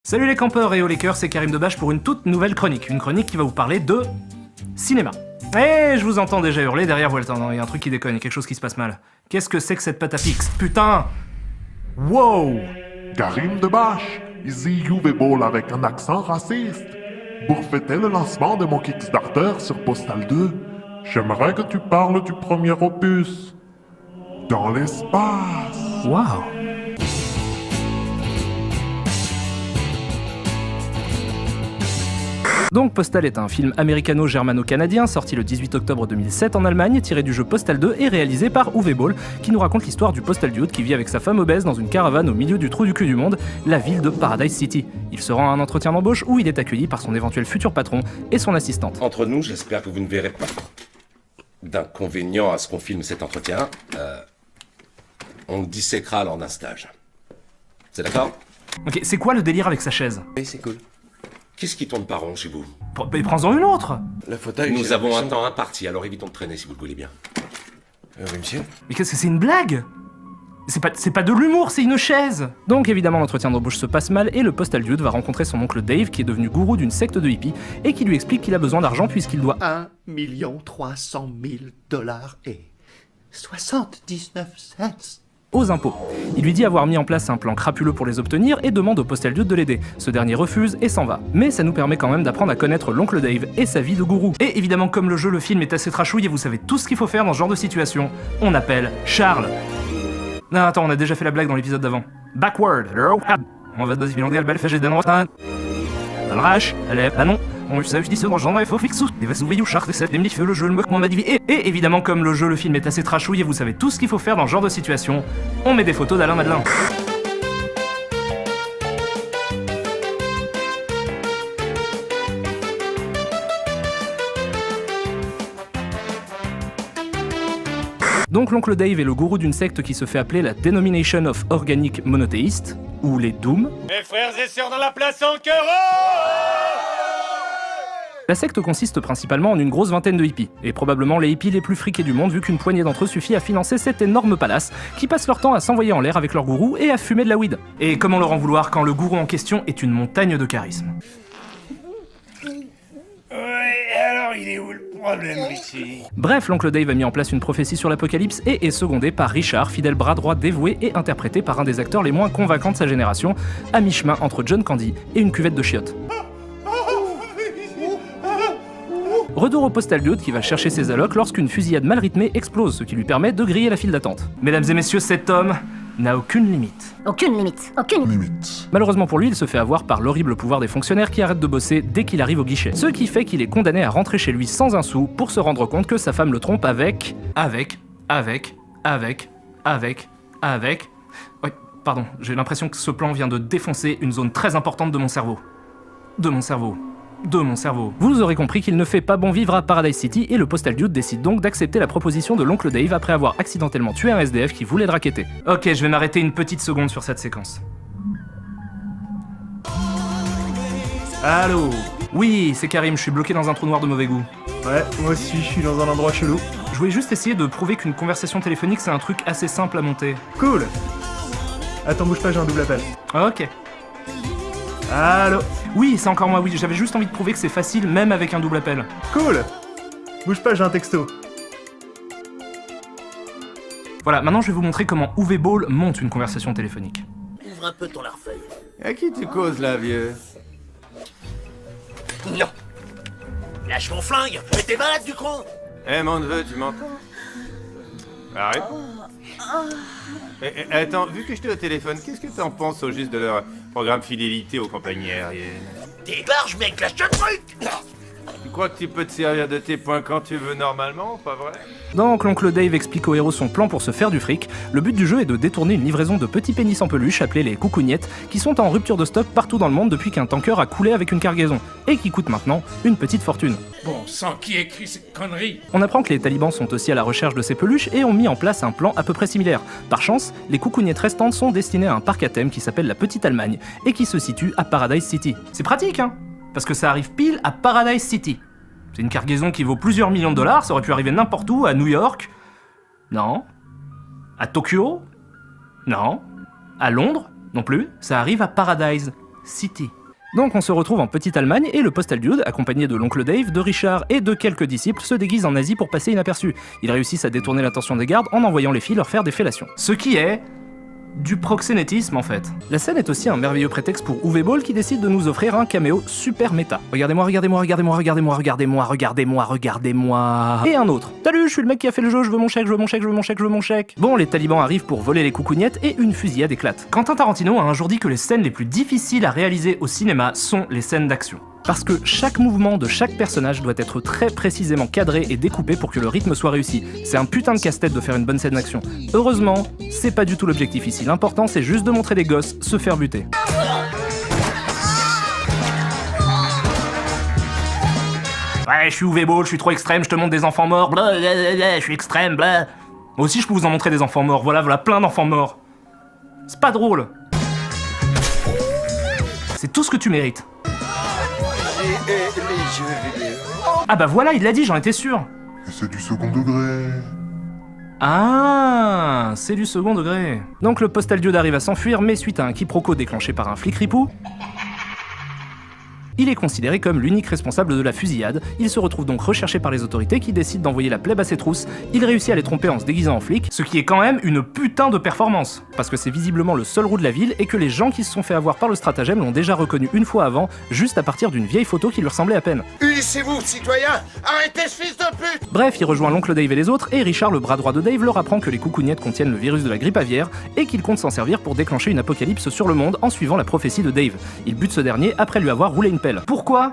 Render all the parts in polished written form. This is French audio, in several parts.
Salut les campeurs et les cœurs, c'est Karim Debache pour une toute nouvelle chronique. Une chronique qui va vous parler de... cinéma. Eh, je vous entends déjà hurler derrière vous. Attends, il y a un truc qui déconne, il y a quelque chose qui se passe mal. Qu'est-ce que c'est que cette pâte à fixe? Putain! Wow! Karim Debache, ici Uwe Boll avec un accent raciste. Pour fêter le lancement de mon Kickstarter sur Postal 2, j'aimerais que tu parles du premier opus. Dans l'espace. Wow! Donc Postal est un film américano-germano-canadien sorti le 18 octobre 2007 en Allemagne, tiré du jeu Postal 2 et réalisé par Uwe Boll, qui nous raconte l'histoire du Postal Dude qui vit avec sa femme obèse dans une caravane au milieu du trou du cul du monde, la ville de Paradise City. Il se rend à un entretien d'embauche où il est accueilli par son éventuel futur patron et son assistante. Entre nous, j'espère que vous ne verrez pas d'inconvénient à ce qu'on filme cet entretien. On le disséquera lors d'un stage. C'est d'accord? Ok, c'est quoi le délire avec sa chaise? Oui, c'est cool. Qu'est-ce qui tourne pas rond chez vous? Mais prends-en une autre! Le fauteuil. Nous j'ai avons un l'impression- temps imparti, alors évitons de traîner si vous le voulez bien. Oui, monsieur. Mais qu'est-ce que c'est une blague? C'est pas de l'humour, c'est une chaise! Donc évidemment l'entretien d'embauche se passe mal et le Postal Dude va rencontrer son oncle Dave qui est devenu gourou d'une secte de hippies et qui lui explique qu'il a besoin d'argent puisqu'il doit 1 300 000 $ et 79 cents. aux impôts. Il lui dit avoir mis en place un plan crapuleux pour les obtenir et demande au Postal Dude de l'aider. Ce dernier refuse et s'en va. Mais ça nous permet quand même d'apprendre à connaître l'oncle Dave et sa vie de gourou. Et évidemment comme le jeu, le film est assez trashouille et vous savez tout ce qu'il faut faire dans ce genre de situation. On appelle Charles. Non attends, on a déjà fait la blague dans l'épisode d'avant. Backward. On va dans le bel fait d'un rotin. Dans le rache, allez, ah non. On s'agit de ce genre il faut fixer. Il va s'ouvrir au char, c'est le jeu, le mec m'a dit. Et évidemment, comme le jeu, le film est assez trashouille et vous savez tout ce qu'il faut faire dans ce genre de situation, on met des photos d'Alain Madelin. Donc l'oncle Dave est le gourou d'une secte qui se fait appeler la Denomination of Organic Monotheist, ou les Doom. Mes frères et sœurs dans la place en cœur. La secte consiste principalement en une grosse vingtaine de hippies, et probablement les hippies les plus friqués du monde vu qu'une poignée d'entre eux suffit à financer cet énorme palace qui passe leur temps à s'envoyer en l'air avec leur gourou et à fumer de la weed. Et comment leur en vouloir quand le gourou en question est une montagne de charisme. Ouais, alors il est où le problème ici? Bref, l'oncle Dave a mis en place une prophétie sur l'apocalypse et est secondé par Richard, fidèle bras droit dévoué et interprété par un des acteurs les moins convaincants de sa génération, à mi-chemin entre John Candy et une cuvette de chiottes. Retour au Postal Dude qui va chercher ses allocs lorsqu'une fusillade mal rythmée explose, ce qui lui permet de griller la file d'attente. Mesdames et messieurs, cet homme n'a aucune limite. Aucune limite. Aucune limite. Malheureusement pour lui, il se fait avoir par l'horrible pouvoir des fonctionnaires qui arrêtent de bosser dès qu'il arrive au guichet. Ce qui fait qu'il est condamné à rentrer chez lui sans un sou pour se rendre compte que sa femme le trompe avec... Ouais, pardon, j'ai l'impression que ce plan vient de défoncer une zone très importante de mon cerveau. De mon cerveau. Vous aurez compris qu'il ne fait pas bon vivre à Paradise City et le Postal Dude décide donc d'accepter la proposition de l'oncle Dave après avoir accidentellement tué un SDF qui voulait le racketter. Ok, je vais m'arrêter une petite seconde sur cette séquence. Allô? Oui, c'est Karim, je suis bloqué dans un trou noir de mauvais goût. Ouais, moi aussi, je suis dans un endroit chelou. Je voulais juste essayer de prouver qu'une conversation téléphonique c'est un truc assez simple à monter. Cool. Attends, bouge pas, j'ai un double appel. Ok. Allô? Oui, c'est encore moi, oui, j'avais juste envie de prouver que c'est facile même avec un double appel. Cool. Bouge pas, j'ai un texto. Voilà, maintenant je vais vous montrer comment Uwe Boll monte une conversation téléphonique. Ouvre un peu ton larfeuille. À qui tu causes là, vieux? Non. Lâche mon flingue. Mais t'es malade du con. Eh, mon neveu, tu m'entends? Arrête. Attends, vu que je t'ai au téléphone, qu'est-ce que t'en penses au juste de leur programme fidélité aux compagnies aériennes? Débarge, mec, lâche le truc. Tu crois que tu peux te servir de tes points quand tu veux normalement, pas vrai? Donc l'oncle Dave explique aux héros son plan pour se faire du fric. Le but du jeu est de détourner une livraison de petits pénis en peluche appelés les coucougnettes qui sont en rupture de stock partout dans le monde depuis qu'un tanker a coulé avec une cargaison et qui coûtent maintenant une petite fortune. Bon sang, qui écrit ces conneries? On apprend que les talibans sont aussi à la recherche de ces peluches et ont mis en place un plan à peu près similaire. Par chance, les coucougnettes restantes sont destinées à un parc à thème qui s'appelle la Petite Allemagne et qui se situe à Paradise City. C'est pratique, hein? Parce que ça arrive pile à Paradise City. C'est une cargaison qui vaut plusieurs millions de dollars, ça aurait pu arriver n'importe où, à New York. Non. À Tokyo. Non. À Londres. Non plus. Ça arrive à Paradise City. Donc on se retrouve en petite Allemagne et le postal dude, accompagné de l'oncle Dave, de Richard et de quelques disciples, se déguise en nazi pour passer inaperçu. Ils réussissent à détourner l'attention des gardes en envoyant les filles leur faire des fellations. Ce qui est... du proxénétisme en fait. La scène est aussi un merveilleux prétexte pour Uwe Boll qui décide de nous offrir un caméo super méta. Regardez-moi, regardez-moi, regardez-moi, regardez-moi, regardez-moi, regardez-moi, regardez-moi. Et un autre. Salut, je suis le mec qui a fait le jeu, je veux mon chèque, je veux mon chèque, je veux mon chèque, je veux mon chèque. Bon, les talibans arrivent pour voler les coucougnettes et une fusillade éclate. Quentin Tarantino a un jour dit que les scènes les plus difficiles à réaliser au cinéma sont les scènes d'action. Parce que chaque mouvement de chaque personnage doit être très précisément cadré et découpé pour que le rythme soit réussi. C'est un putain de casse-tête de faire une bonne scène d'action. Heureusement, c'est pas du tout l'objectif ici. L'important, c'est juste de montrer des gosses se faire buter. Ouais, je suis Uwe Boll, je suis trop extrême, je te montre des enfants morts, blablabla, je suis extrême, bla. Moi aussi, je peux vous en montrer des enfants morts. Voilà, plein d'enfants morts. C'est pas drôle. C'est tout ce que tu mérites. Ah bah voilà, il l'a dit, j'en étais sûr. Et c'est du second degré. Ah, c'est du second degré. Donc le postal dude arrive à s'enfuir, mais suite à un quiproquo déclenché par un flic ripou, il est considéré comme l'unique responsable de la fusillade. Il se retrouve donc recherché par les autorités qui décident d'envoyer la plèbe à ses trousses. Il réussit à les tromper en se déguisant en flic, ce qui est quand même une putain de performance. Parce que c'est visiblement le seul roux de la ville et que les gens qui se sont fait avoir par le stratagème l'ont déjà reconnu une fois avant, juste à partir d'une vieille photo qui lui ressemblait à peine. Unissez-vous, citoyens! Arrêtez ce fils de pute! Bref, il rejoint l'oncle Dave et les autres, et Richard, le bras droit de Dave, leur apprend que les coucougnettes contiennent le virus de la grippe aviaire et qu'il compte s'en servir pour déclencher une apocalypse sur le monde en suivant la prophétie de Dave. Il bute ce dernier après lui avoir roulé une pelle. Pourquoi ?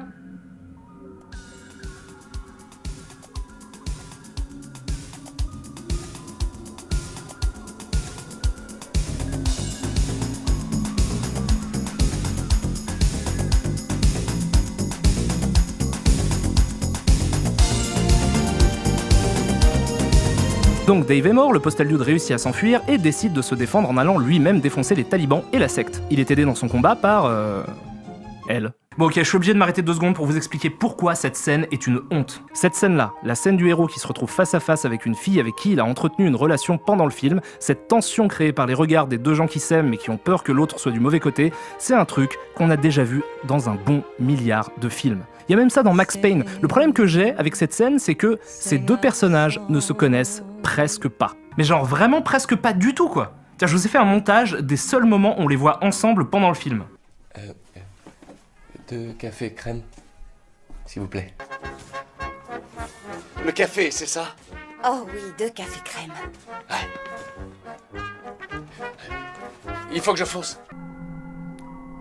Donc Dave est mort, le postal dude réussit à s'enfuir et décide de se défendre en allant lui-même défoncer les talibans et la secte. Il est aidé dans son combat par... elle. Bon ok, je suis obligé de m'arrêter 2 secondes pour vous expliquer pourquoi cette scène est une honte. Cette scène-là, la scène du héros qui se retrouve face à face avec une fille avec qui il a entretenu une relation pendant le film, cette tension créée par les regards des 2 gens qui s'aiment mais qui ont peur que l'autre soit du mauvais côté, c'est un truc qu'on a déjà vu dans un bon milliard de films. Il y a même ça dans Max Payne. Le problème que j'ai avec cette scène, c'est que ces 2 personnages ne se connaissent presque pas. Mais genre vraiment presque pas du tout quoi. Tiens, je vous ai fait un montage des seuls moments où on les voit ensemble pendant le film. 2 cafés crème, s'il vous plaît. Le café, c'est ça? Oh oui, 2 cafés crème. Il faut que je fonce.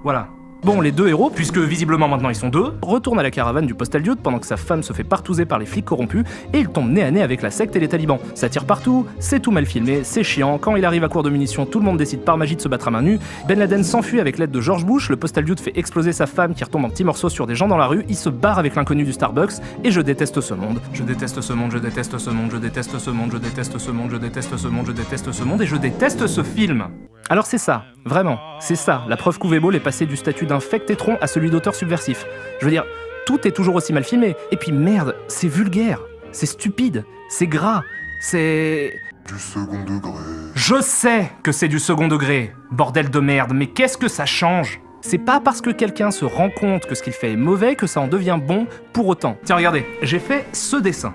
Voilà. Bon, les 2 héros, puisque visiblement maintenant ils sont 2, retournent à la caravane du postal dude pendant que sa femme se fait partouzer par les flics corrompus et il tombe nez à nez avec la secte et les talibans. Ça tire partout, c'est tout mal filmé, c'est chiant, quand il arrive à court de munitions, tout le monde décide par magie de se battre à main nue. Ben Laden s'enfuit avec l'aide de George Bush, le postal dude fait exploser sa femme qui retombe en petits morceaux sur des gens dans la rue, il se barre avec l'inconnu du Starbucks et je déteste ce monde. Je déteste ce monde, je déteste ce monde, je déteste ce monde, je déteste ce monde, je déteste ce monde, je déteste ce monde et je déteste ce film. Alors c'est ça, vraiment, c'est ça, la preuve qu'Uwe Boll est passé du statut d'infect étron à celui d'auteur subversif. Je veux dire, tout est toujours aussi mal filmé, et puis merde, c'est vulgaire, c'est stupide, c'est gras, c'est... Du second degré. Je sais que c'est du second degré, bordel de merde, mais qu'est-ce que ça change ? C'est pas parce que quelqu'un se rend compte que ce qu'il fait est mauvais que ça en devient bon pour autant. Tiens, regardez, j'ai fait ce dessin,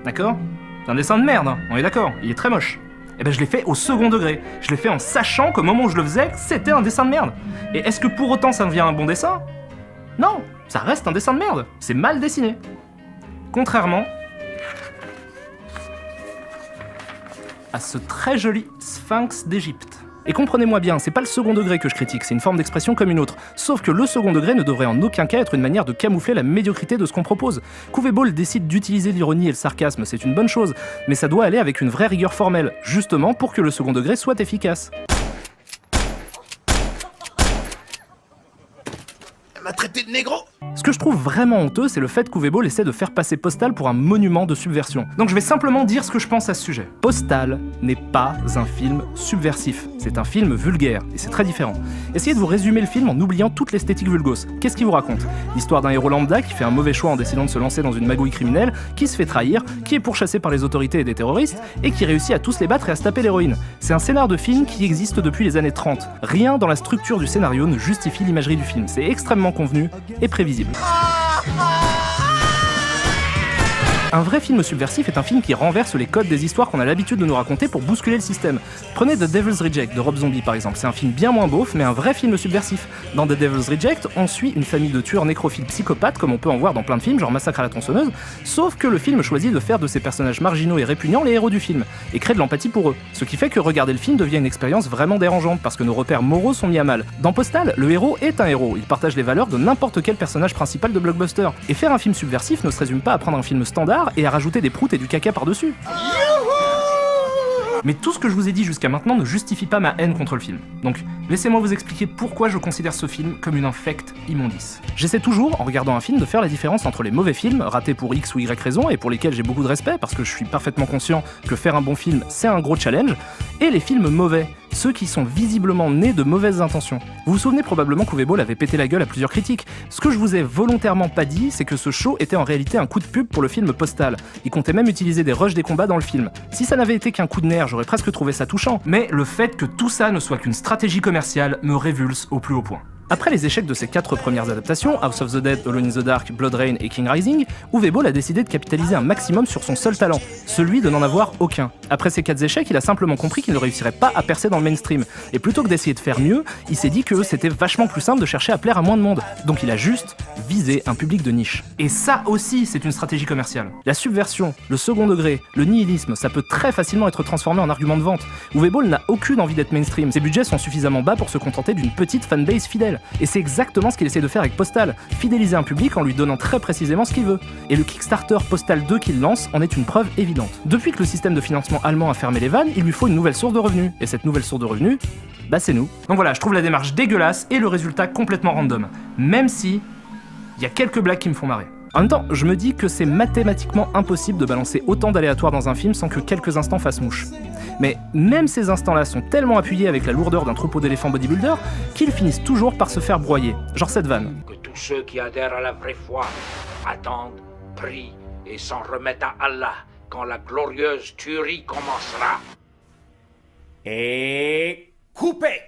d'accord ? C'est un dessin de merde, hein, on est d'accord, il est très moche. Eh ben je l'ai fait au second degré. Je l'ai fait en sachant qu'au moment où je le faisais, c'était un dessin de merde. Et est-ce que pour autant ça devient un bon dessin ? Non, ça reste un dessin de merde. C'est mal dessiné. Contrairement à ce très joli sphinx d'Égypte. Et comprenez-moi bien, c'est pas le second degré que je critique, c'est une forme d'expression comme une autre. Sauf que le second degré ne devrait en aucun cas être une manière de camoufler la médiocrité de ce qu'on propose. Uwe Boll décide d'utiliser l'ironie et le sarcasme, c'est une bonne chose, mais ça doit aller avec une vraie rigueur formelle, justement pour que le second degré soit efficace. Elle m'a traité de négro. Ce que je trouve vraiment honteux, c'est le fait qu'Uwe Boll essaie de faire passer Postal pour un monument de subversion. Donc je vais simplement dire ce que je pense à ce sujet. Postal n'est pas un film subversif, c'est un film vulgaire, et c'est très différent. Essayez de vous résumer le film en oubliant toute l'esthétique vulgose. Qu'est-ce qu'il vous raconte? L'histoire d'un héros lambda qui fait un mauvais choix en décidant de se lancer dans une magouille criminelle, qui se fait trahir, qui est pourchassé par les autorités et des terroristes, et qui réussit à tous les battre et à se taper l'héroïne. C'est un scénar de film qui existe depuis les années 30. Rien dans la structure du scénario ne justifie l'imagerie du film. C'est extrêmement convenu et prévisible. Un vrai film subversif est un film qui renverse les codes des histoires qu'on a l'habitude de nous raconter pour bousculer le système. Prenez The Devil's Reject de Rob Zombie par exemple, c'est un film bien moins beauf mais un vrai film subversif. Dans The Devil's Reject, on suit une famille de tueurs nécrophiles psychopathes comme on peut en voir dans plein de films genre Massacre à la tronçonneuse, sauf que le film choisit de faire de ces personnages marginaux et répugnants les héros du film, et crée de l'empathie pour eux. Ce qui fait que regarder le film devient une expérience vraiment dérangeante parce que nos repères moraux sont mis à mal. Dans Postal, le héros est un héros, il partage les valeurs de n'importe quel personnage principal de blockbuster. Et faire un film subversif ne se résume pas à prendre un film standard et à rajouter des proutes et du caca par-dessus. Mais tout ce que je vous ai dit jusqu'à maintenant ne justifie pas ma haine contre le film. Donc, laissez-moi vous expliquer pourquoi je considère ce film comme une infecte immondice. J'essaie toujours, en regardant un film, de faire la différence entre les mauvais films, ratés pour X ou Y raison, et pour lesquels j'ai beaucoup de respect, parce que je suis parfaitement conscient que faire un bon film, c'est un gros challenge, et les films mauvais, ceux qui sont visiblement nés de mauvaises intentions. Vous vous souvenez probablement qu'Uwe Boll avait pété la gueule à plusieurs critiques. Ce que je vous ai volontairement pas dit, c'est que ce show était en réalité un coup de pub pour le film Postal. Il comptait même utiliser des rushs des combats dans le film. Si ça n'avait été qu'un coup de nerf, j'aurais presque trouvé ça touchant. Mais le fait que tout ça ne soit qu'une stratégie commerciale me révulse au plus haut point. Après les échecs de ses 4 premières adaptations, House of the Dead, Alone in the Dark, Blood Rain et King Rising, Uwe Boll a décidé de capitaliser un maximum sur son seul talent, celui de n'en avoir aucun. Après ces 4 échecs, il a simplement compris qu'il ne réussirait pas à percer dans le mainstream, et plutôt que d'essayer de faire mieux, il s'est dit que c'était vachement plus simple de chercher à plaire à moins de monde. Donc il a juste visé un public de niche. Et ça aussi, c'est une stratégie commerciale. La subversion, le second degré, le nihilisme, ça peut très facilement être transformé en argument de vente. Uwe Boll n'a aucune envie d'être mainstream, ses budgets sont suffisamment bas pour se contenter d'une petite fanbase fidèle. Et c'est exactement ce qu'il essaie de faire avec Postal, fidéliser un public en lui donnant très précisément ce qu'il veut. Et le Kickstarter Postal 2 qu'il lance en est une preuve évidente. Depuis que le système de financement allemand a fermé les vannes, il lui faut une nouvelle source de revenus. Et cette nouvelle source de revenus, bah c'est nous. Donc voilà, je trouve la démarche dégueulasse et le résultat complètement random. Même si, il y a quelques blagues qui me font marrer. En même temps, je me dis que c'est mathématiquement impossible de balancer autant d'aléatoires dans un film sans que quelques instants fassent mouche. Mais même ces instants-là sont tellement appuyés avec la lourdeur d'un troupeau d'éléphants bodybuilder qu'ils finissent toujours par se faire broyer. Genre cette vanne. Que tous ceux qui adhèrent à la vraie foi attendent, prient et s'en remettent à Allah quand la glorieuse tuerie commencera. Et coupez!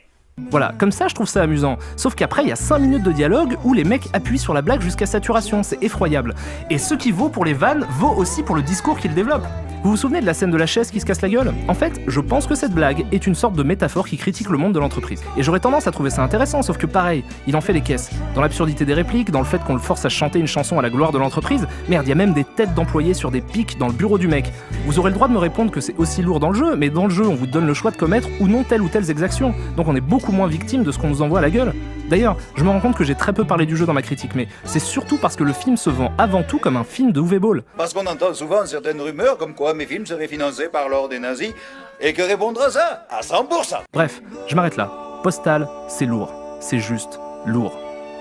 Voilà, comme ça je trouve ça amusant. Sauf qu'après il y a 5 minutes de dialogue où les mecs appuient sur la blague jusqu'à saturation, c'est effroyable. Et ce qui vaut pour les vannes vaut aussi pour le discours qu'ils développent. Vous vous souvenez de la scène de la chaise qui se casse la gueule? En fait, je pense que cette blague est une sorte de métaphore qui critique le monde de l'entreprise. Et j'aurais tendance à trouver ça intéressant, sauf que pareil, il en fait les caisses. Dans l'absurdité des répliques, dans le fait qu'on le force à chanter une chanson à la gloire de l'entreprise, merde, il y a même des têtes d'employés sur des pics dans le bureau du mec. Vous aurez le droit de me répondre que c'est aussi lourd dans le jeu, mais dans le jeu, on vous donne le choix de commettre ou non telle ou telle exaction. Donc on est beaucoup moins victime de ce qu'on nous envoie à la gueule. D'ailleurs, je me rends compte que j'ai très peu parlé du jeu dans ma critique, mais c'est surtout parce que le film se vend avant tout comme un film de Uwe Boll. Parce qu'on entend souvent certaines rumeurs comme quoi mes films seraient financés par l'ordre des nazis, et que répondre à ça, à 100%. Bref, je m'arrête là. Postal, c'est lourd. C'est juste lourd.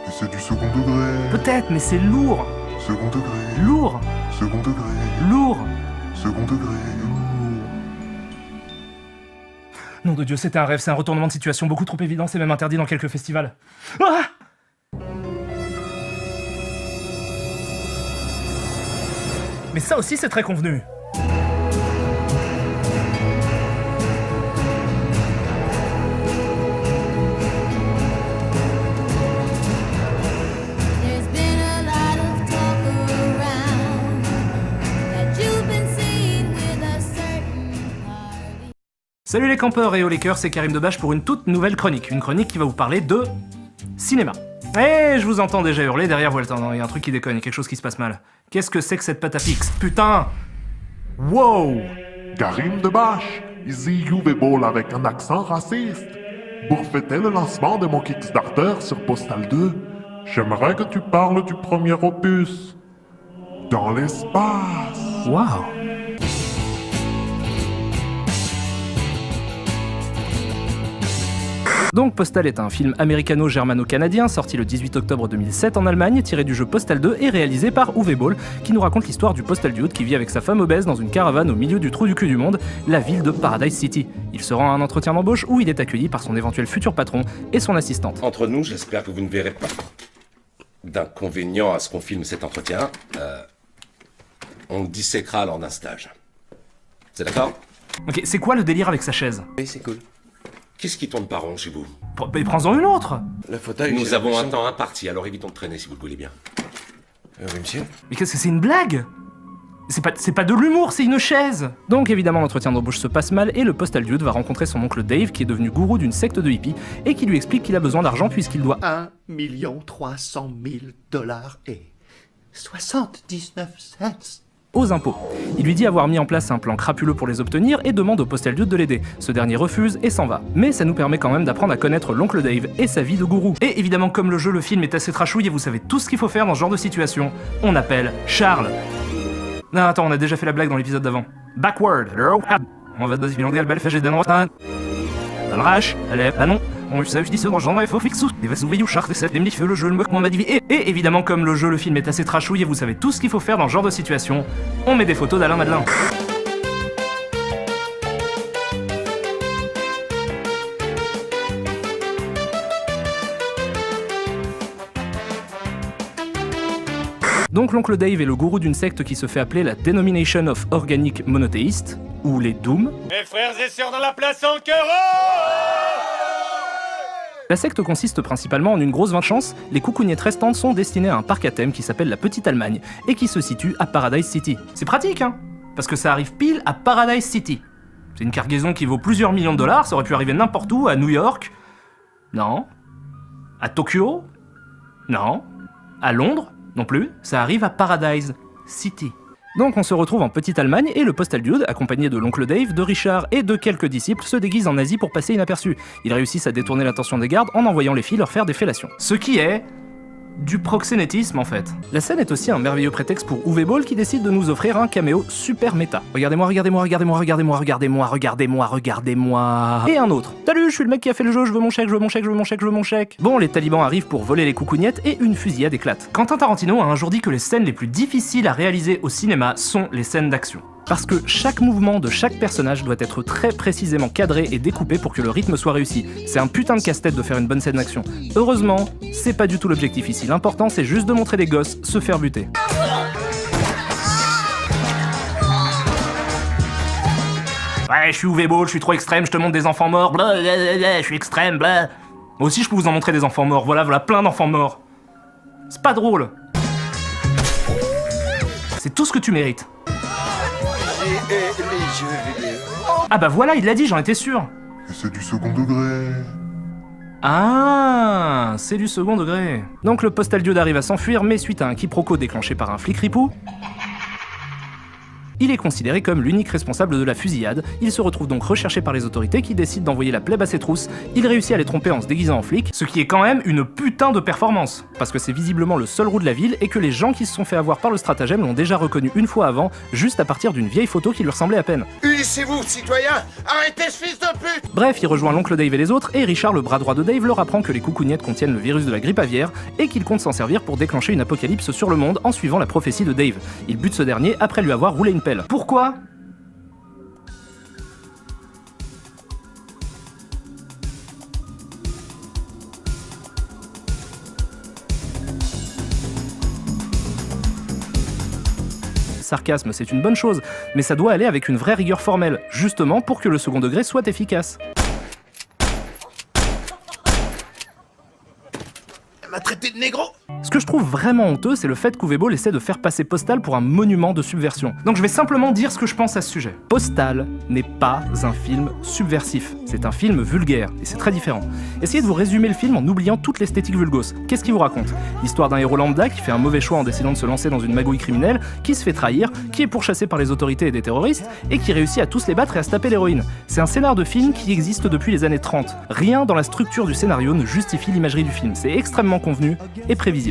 Et c'est du second degré. Peut-être, mais c'est lourd. Second degré. Lourd. Second degré. Lourd. Second degré. Nom de Dieu, c'était un rêve, c'est un retournement de situation beaucoup trop évident, c'est même interdit dans quelques festivals. Ah! Mais ça aussi, c'est très convenu. Salut les campeurs et les cœurs, c'est Karim Debache pour une toute nouvelle chronique. Une chronique qui va vous parler de cinéma. Eh, je vous entends déjà hurler derrière vous. Attends, il y a un truc qui déconne, il y a quelque chose qui se passe mal. Qu'est-ce que c'est que cette pâte à fixe? Putain! Wow! Karim Debache, ici Uwe Boll avec un accent raciste. Pour fêter le lancement de mon Kickstarter sur Postal 2, j'aimerais que tu parles du premier opus. Dans l'espace. Wow! Donc Postal est un film américano-germano-canadien sorti le 18 octobre 2007 en Allemagne, tiré du jeu Postal 2 et réalisé par Uwe Boll, qui nous raconte l'histoire du Postal Dude qui vit avec sa femme obèse dans une caravane au milieu du trou du cul du monde, la ville de Paradise City. Il se rend à un entretien d'embauche où il est accueilli par son éventuel futur patron et son assistante. Entre nous, j'espère que vous ne verrez pas d'inconvénient à ce qu'on filme cet entretien. On le disséquera lors d'un stage. C'est d'accord? Ok, c'est quoi le délire avec sa chaise? Oui, c'est cool. Qu'est-ce qui tourne pas rond chez vous? Mais prends-en une autre! Le fauteuil. Nous j'ai avons un l'impression- temps imparti, alors évitons de traîner si vous le voulez bien. Oui, monsieur. Mais qu'est-ce que c'est une blague? C'est pas de l'humour, c'est une chaise! Donc évidemment l'entretien d'embauche se passe mal et le Postal Dude va rencontrer son oncle Dave qui est devenu gourou d'une secte de hippies et qui lui explique qu'il a besoin d'argent puisqu'il doit 1 300 000 $ et 79 cents. aux impôts. Il lui dit avoir mis en place un plan crapuleux pour les obtenir et demande au Postal Dude de l'aider. Ce dernier refuse et s'en va. Mais ça nous permet quand même d'apprendre à connaître l'oncle Dave et sa vie de gourou. Et évidemment comme le jeu, le film est assez trashouille et vous savez tout ce qu'il faut faire dans ce genre de situation, on appelle Charles. Non attends, on a déjà fait la blague dans l'épisode d'avant. Backward. On va demander le bel fait d'un rotin. Le rache, allez, ah non. On savait je dis ce genre il faut fixer des vaisseaux veillou charte c'est des feux le jeu le moque mon m'a dit et évidemment comme le jeu le film est assez trashouille et vous savez tout ce qu'il faut faire dans ce genre de situation, on met des photos d'Alain Madelin. Donc l'oncle Dave est le gourou d'une secte qui se fait appeler la Denomination of Organic Monotheist, ou les Doom. Mes frères et sœurs dans la place en cœur. La secte consiste principalement en une grosse vengeance, les coucougnettes restantes sont destinées à un parc à thème qui s'appelle la Petite Allemagne, et qui se situe à Paradise City. C'est pratique, hein? Parce que ça arrive pile à Paradise City. C'est une cargaison qui vaut plusieurs millions de dollars, ça aurait pu arriver n'importe où, à New York. Non. À Tokyo. Non. À Londres. Non plus, ça arrive à Paradise City. Donc on se retrouve en Petite Allemagne et le Postal Dude, accompagné de l'oncle Dave, de Richard et de quelques disciples, se déguise en Asie pour passer inaperçu. Ils réussissent à détourner l'attention des gardes en envoyant les filles leur faire des fellations. Ce qui est du proxénétisme en fait. La scène est aussi un merveilleux prétexte pour Uwe Boll qui décide de nous offrir un caméo super méta. Regardez-moi, regardez-moi, regardez-moi, regardez-moi, regardez-moi, regardez-moi, regardez-moi. Et un autre. Salut, je suis le mec qui a fait le jeu, je veux mon chèque, je veux mon chèque, je veux mon chèque, je veux mon chèque. Bon, les talibans arrivent pour voler les coucougnettes et une fusillade éclate. Quentin Tarantino a un jour dit que les scènes les plus difficiles à réaliser au cinéma sont les scènes d'action. Parce que chaque mouvement de chaque personnage doit être très précisément cadré et découpé pour que le rythme soit réussi. C'est un putain de casse-tête de faire une bonne scène d'action. Heureusement, c'est pas du tout l'objectif ici. L'important, c'est juste de montrer des gosses se faire buter. Ouais, je suis Uwe Boll, je suis trop extrême, je te montre des enfants morts, blablabla, je suis extrême, bla. Moi aussi, je peux vous en montrer des enfants morts, voilà plein d'enfants morts. C'est pas drôle. C'est tout ce que tu mérites. Ah bah voilà, il l'a dit, j'en étais sûr. Et c'est du second degré. Ah, c'est du second degré. Donc le Postal Dude arrive à s'enfuir, mais suite à un quiproquo déclenché par un flic ripou, il est considéré comme l'unique responsable de la fusillade. Il se retrouve donc recherché par les autorités qui décident d'envoyer la plèbe à ses trousses. Il réussit à les tromper en se déguisant en flic, ce qui est quand même une putain de performance. Parce que c'est visiblement le seul roux de la ville et que les gens qui se sont fait avoir par le stratagème l'ont déjà reconnu une fois avant, juste à partir d'une vieille photo qui lui ressemblait à peine. Unissez-vous, citoyens. Arrêtez ce fils de pute. Bref, il rejoint l'oncle Dave et les autres, et Richard, le bras droit de Dave, leur apprend que les coucougnettes contiennent le virus de la grippe aviaire, et qu'il compte s'en servir pour déclencher une apocalypse sur le monde en suivant la prophétie de Dave. Il bute ce dernier après lui avoir roulé une pelle. Pourquoi ? Sarcasme, c'est une bonne chose, mais ça doit aller avec une vraie rigueur formelle, justement pour que le second degré soit efficace. Elle m'a traité de négro. Ce que je trouve vraiment honteux, c'est le fait qu'Uwe Boll essaie de faire passer Postal pour un monument de subversion. Donc je vais simplement dire ce que je pense à ce sujet. Postal n'est pas un film subversif, c'est un film vulgaire, et c'est très différent. Essayez de vous résumer le film en oubliant toute l'esthétique vulgose. Qu'est-ce qu'il vous raconte? L'histoire d'un héros lambda qui fait un mauvais choix en décidant de se lancer dans une magouille criminelle, qui se fait trahir, qui est pourchassé par les autorités et des terroristes, et qui réussit à tous les battre et à se taper l'héroïne. C'est un scénar de film qui existe depuis les années 30. Rien dans la structure du scénario ne justifie l'imagerie du film. C'est extrêmement convenu et prévisible.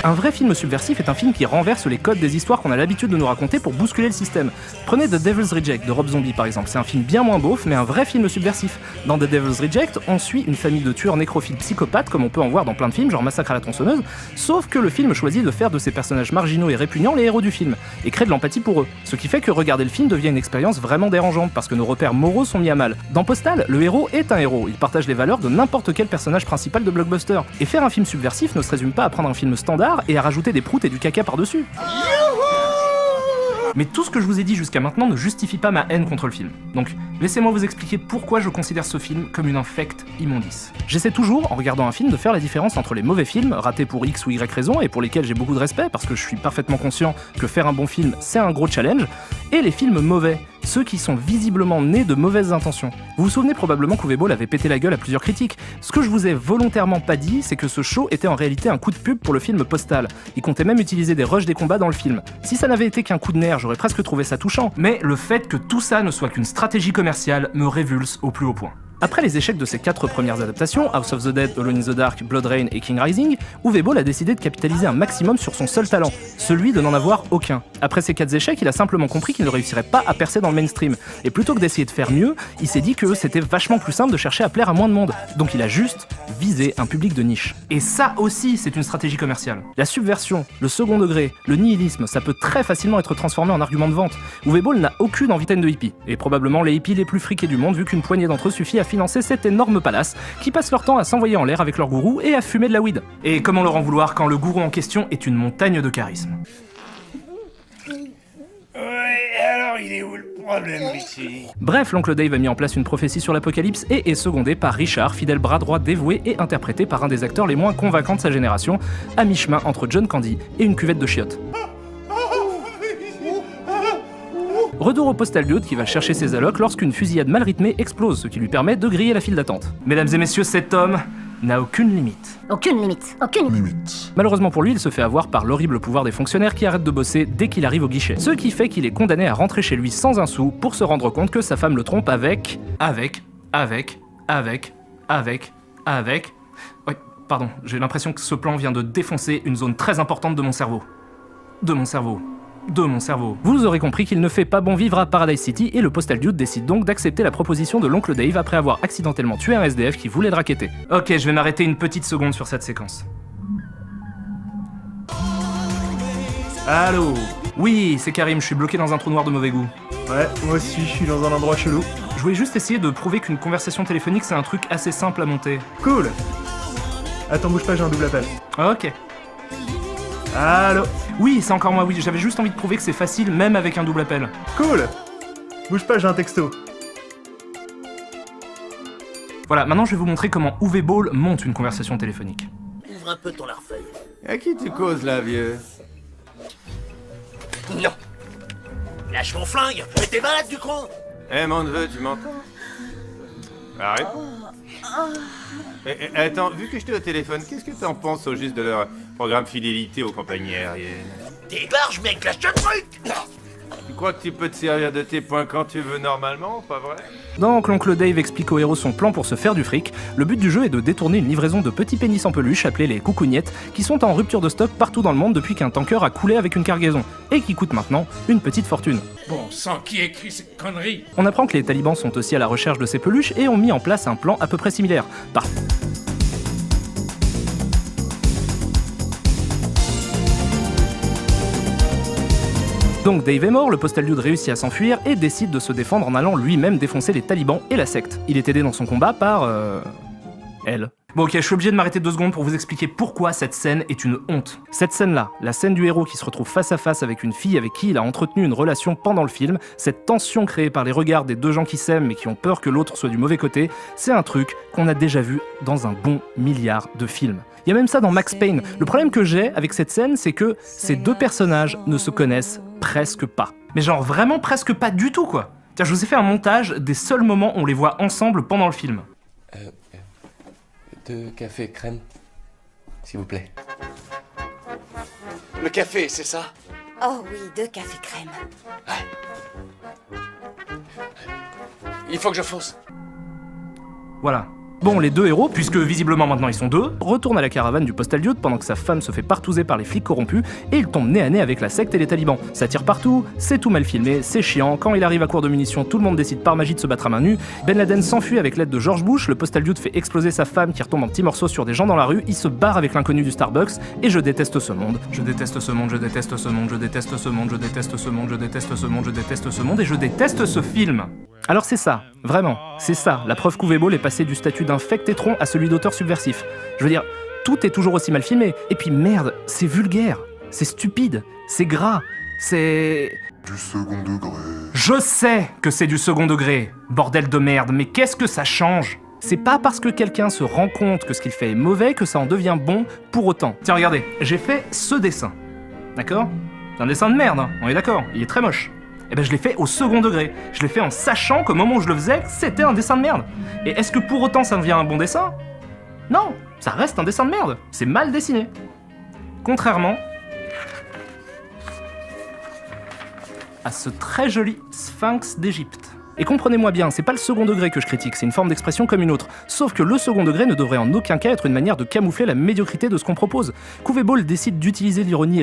Un vrai film subversif est un film qui renverse les codes des histoires qu'on a l'habitude de nous raconter pour bousculer le système. Prenez The Devil's Reject de Rob Zombie par exemple, c'est un film bien moins beauf mais un vrai film subversif. Dans The Devil's Reject, on suit une famille de tueurs nécrophiles psychopathes comme on peut en voir dans plein de films genre Massacre à la tronçonneuse, sauf que le film choisit de faire de ces personnages marginaux et répugnants les héros du film, et crée de l'empathie pour eux. Ce qui fait que regarder le film devient une expérience vraiment dérangeante parce que nos repères moraux sont mis à mal. Dans Postal, le héros est un héros, il partage les valeurs de n'importe quel personnage principal de blockbuster. Et faire un film subversif ne se résume pas à prendre un film standard et à rajouter des proutes et du caca par-dessus. Mais tout ce que je vous ai dit jusqu'à maintenant ne justifie pas ma haine contre le film. Donc, laissez-moi vous expliquer pourquoi je considère ce film comme une infecte immondice. J'essaie toujours, en regardant un film, de faire la différence entre les mauvais films, ratés pour X ou Y raison, et pour lesquels j'ai beaucoup de respect, parce que je suis parfaitement conscient que faire un bon film, c'est un gros challenge, et les films mauvais, ceux qui sont visiblement nés de mauvaises intentions. Vous vous souvenez probablement qu'Uwe Boll avait pété la gueule à plusieurs critiques. Ce que je vous ai volontairement pas dit, c'est que ce show était en réalité un coup de pub pour le film Postal. Il comptait même utiliser des rushs des combats dans le film. Si ça n'avait été qu'un coup de nerf, j'aurais presque trouvé ça touchant. Mais le fait que tout ça ne soit qu'une stratégie commerciale me révulse au plus haut point. Après les échecs de ses 4 premières adaptations, House of the Dead, Alone in the Dark, Blood Rain et King Rising, Uwe Boll a décidé de capitaliser un maximum sur son seul talent, celui de n'en avoir aucun. Après ces 4 échecs, il a simplement compris qu'il ne réussirait pas à percer dans le mainstream, et plutôt que d'essayer de faire mieux, il s'est dit que c'était vachement plus simple de chercher à plaire à moins de monde, donc il a juste visé un public de niche. Et ça aussi, c'est une stratégie commerciale. La subversion, le second degré, le nihilisme, ça peut très facilement être transformé en argument de vente. Uwe Boll n'a aucune envie de hippie, et probablement les hippies les plus friqués du monde vu qu'une poignée d'entre eux suffit à financer cet énorme palace qui passe leur temps à s'envoyer en l'air avec leur gourou et à fumer de la weed. Et comment leur en vouloir quand le gourou en question est une montagne de charisme. Ouais, alors il est où le problème, Richie? Bref, l'oncle Dave a mis en place une prophétie sur l'apocalypse et est secondé par Richard, fidèle bras droit dévoué et interprété par un des acteurs les moins convaincants de sa génération, à mi-chemin entre John Candy et une cuvette de chiottes. Retour au Postal Dude qui va chercher ses allocs lorsqu'une fusillade mal rythmée explose, ce qui lui permet de griller la file d'attente. Mesdames et messieurs, cet homme n'a aucune limite. Aucune limite. Aucune limite. Malheureusement pour lui, il se fait avoir par l'horrible pouvoir des fonctionnaires qui arrêtent de bosser dès qu'il arrive au guichet. Ce qui fait qu'il est condamné à rentrer chez lui sans un sou pour se rendre compte que sa femme le trompe avec... Oui, pardon, j'ai l'impression que ce plan vient de défoncer une zone très importante de mon cerveau. Vous aurez compris qu'il ne fait pas bon vivre à Paradise City et le Postal Dude décide donc d'accepter la proposition de l'oncle Dave après avoir accidentellement tué un SDF qui voulait le racketter. Ok, je vais m'arrêter une petite seconde sur cette séquence. Allô? Oui, c'est Karim, je suis bloqué dans un trou noir de mauvais goût. Ouais, moi aussi, je suis dans un endroit chelou. Je voulais juste essayer de prouver qu'une conversation téléphonique c'est un truc assez simple à monter. Cool. Attends, bouge pas, j'ai un double appel. Ok. Allô? Oui, c'est encore moi, oui, j'avais juste envie de prouver que c'est facile même avec un double appel. Cool. Bouge pas, j'ai un texto. Voilà, maintenant je vais vous montrer comment Uwe Boll monte une conversation téléphonique. Ouvre un peu ton larfeuille. À qui tu causes là, vieux? Non. Lâche mon flingue. Mais t'es malade du con. Eh, mon neveu, tu m'entends? Arrête. Attends, vu que je t'ai au téléphone, qu'est-ce que t'en penses au juste de leur programme fidélité aux compagnies aériennes? Débarche, mec, lâche le truc. Tu crois que tu peux te servir de tes points quand tu veux normalement, pas vrai? Donc l'oncle Dave explique au héros son plan pour se faire du fric. Le but du jeu est de détourner une livraison de petits pénis en peluche appelés les coucougnettes, qui sont en rupture de stock partout dans le monde depuis qu'un tanker a coulé avec une cargaison, et qui coûtent maintenant une petite fortune. Bon sang, qui écrit ces conneries? On apprend que les talibans sont aussi à la recherche de ces peluches et ont mis en place un plan à peu près similaire. Donc Dave est mort, le Postal Dude réussit à s'enfuir et décide de se défendre en allant lui-même défoncer les talibans et la secte. Il est aidé dans son combat par... elle. Bon ok, je suis obligé de m'arrêter 2 secondes pour vous expliquer pourquoi cette scène est une honte. Cette scène-là, la scène du héros qui se retrouve face à face avec une fille avec qui il a entretenu une relation pendant le film, cette tension créée par les regards des 2 gens qui s'aiment mais qui ont peur que l'autre soit du mauvais côté, c'est un truc qu'on a déjà vu dans un bon milliard de films. Il y a même ça dans Max Payne. Le problème que j'ai avec cette scène, c'est que ces 2 personnages ne se connaissent presque pas. Mais genre vraiment presque pas du tout quoi. Tiens, je vous ai fait un montage des seuls moments où on les voit ensemble pendant le film. 2 cafés crème, s'il vous plaît. Le café, c'est ça? Oh oui, 2 cafés crème. Il faut que je fonce. Voilà. Bon, les deux héros, puisque visiblement maintenant ils sont deux, retournent à la caravane du postal dude pendant que sa femme se fait partouzer par les flics corrompus et ils tombent nez à nez avec la secte et les talibans. Ça tire partout, c'est tout mal filmé, c'est chiant, quand il arrive à court de munitions, tout le monde décide par magie de se battre à main nue, Ben Laden s'enfuit avec l'aide de George Bush, le postal dude fait exploser sa femme qui retombe en petits morceaux sur des gens dans la rue, il se barre avec l'inconnu du Starbucks et je déteste ce monde. Je déteste ce monde, je déteste ce monde, je déteste ce monde, je déteste ce monde, je déteste ce monde, je déteste ce monde et je déteste ce film. Alors c'est ça, vraiment, c'est ça, la preuve qu'Uwe Boll est passé du statut d'infect étron à celui d'auteur subversif. Je veux dire, tout est toujours aussi mal filmé, et puis merde, c'est vulgaire, c'est stupide, c'est gras, c'est... Du second degré. Je sais que c'est du second degré, bordel de merde, mais qu'est-ce que ça change ? C'est pas parce que quelqu'un se rend compte que ce qu'il fait est mauvais que ça en devient bon pour autant. Tiens, regardez, j'ai fait ce dessin, d'accord ? C'est un dessin de merde, hein, on est d'accord, il est très moche. Eh ben je l'ai fait au second degré. Je l'ai fait en sachant qu'au moment où je le faisais, c'était un dessin de merde. Et est-ce que pour autant ça devient un bon dessin ? Non, ça reste un dessin de merde. C'est mal dessiné. Contrairement à ce très joli Sphinx d'Égypte. Et comprenez-moi bien, c'est pas le second degré que je critique, c'est une forme d'expression comme une autre. Sauf que le second degré ne devrait en aucun cas être une manière de camoufler la médiocrité de ce qu'on propose. Uwe Boll décide d'utiliser l'ironie